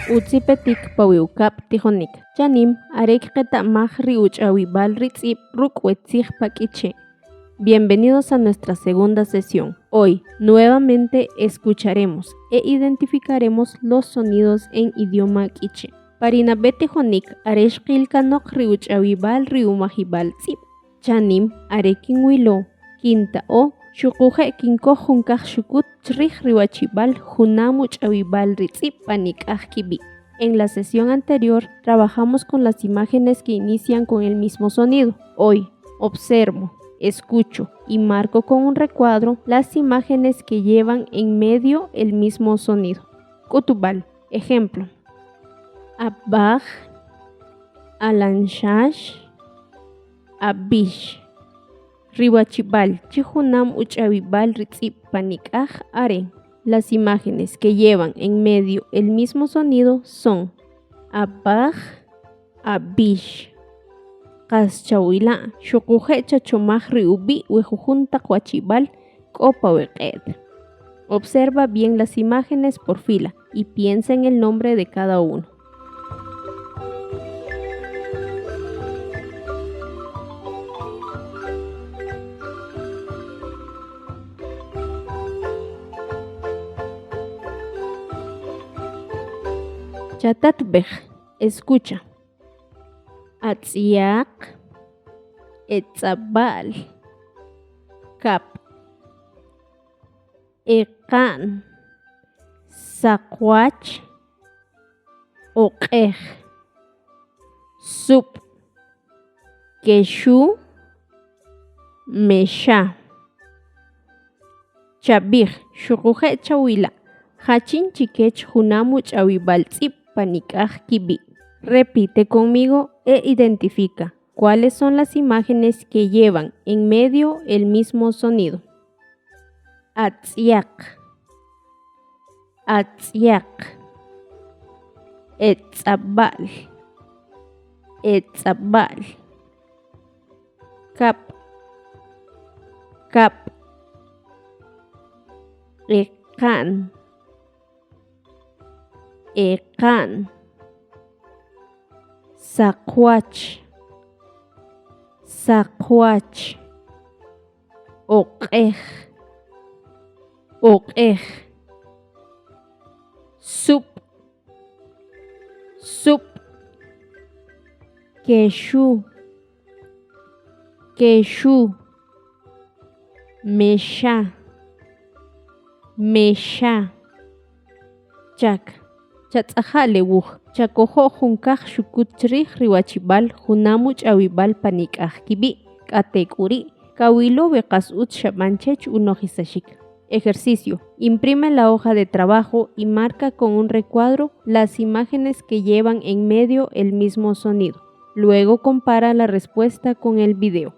Utzipetik pawiukap tijonik. Chanim arek qetamaj riuch'awibal ritz'ip rukwetzik pakiche. Bienvenidos a nuestra segunda sesión. Hoy, nuevamente escucharemos e identificaremos los sonidos en idioma quiche. Parinabete jonik areshqilkanok riuch'awibal riumajibal tzip. Chanim arekin wilo, quinta o Shukuje kinko junkaj shukut chrij riwachibal junamuch awibal ritzip panikajkibi. En la sesión anterior trabajamos con las imágenes que inician con el mismo sonido. Hoy observo, escucho y marco con un recuadro las imágenes que llevan en medio el mismo sonido. Kutubal, ejemplo. Abaj, alanshash, abish. Riwachibal, chihunam uchawibal ritzip panikaj are. Las imágenes que llevan en medio el mismo sonido son abaj, abish. Qaschawila, shukuje chachomaj riubi wejujunta huachibal kopa weqed. Observa bien las imágenes por fila y piensa en el nombre de cada uno. Chatatbej, escucha. Atziak, etzabal, kap, ekan, sakwach, oqej, sup, keshu, mesha. Chabij, shukuje chawila, hachin chikech junamuch awibal tzip panikaj kibi. Repite conmigo e identifica cuáles son las imágenes que llevan en medio el mismo sonido. Atziak, atziak, etzabal, etzabal, kap, kap, ekan, ekan, sakwach, sakwach, oqej, oqej, sup, sup, keshu, keshu, mesha, mesha. Chak, chatzajale wuj, chakojo junkaj shukut chrij riwachibal junamuch awibal panikaj kibi, katekuri, kawilo beqas ut shamanchech unojisashik. Ejercicio. Imprime la hoja de trabajo y marca con un recuadro las imágenes que llevan en medio el mismo sonido. Luego compara la respuesta con el video.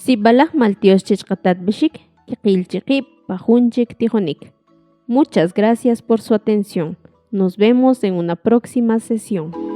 Sibalaj maltios chichqatat bishik, kikilchiqip, pajunchik tijonik. Muchas gracias por su atención. Nos vemos en una próxima sesión.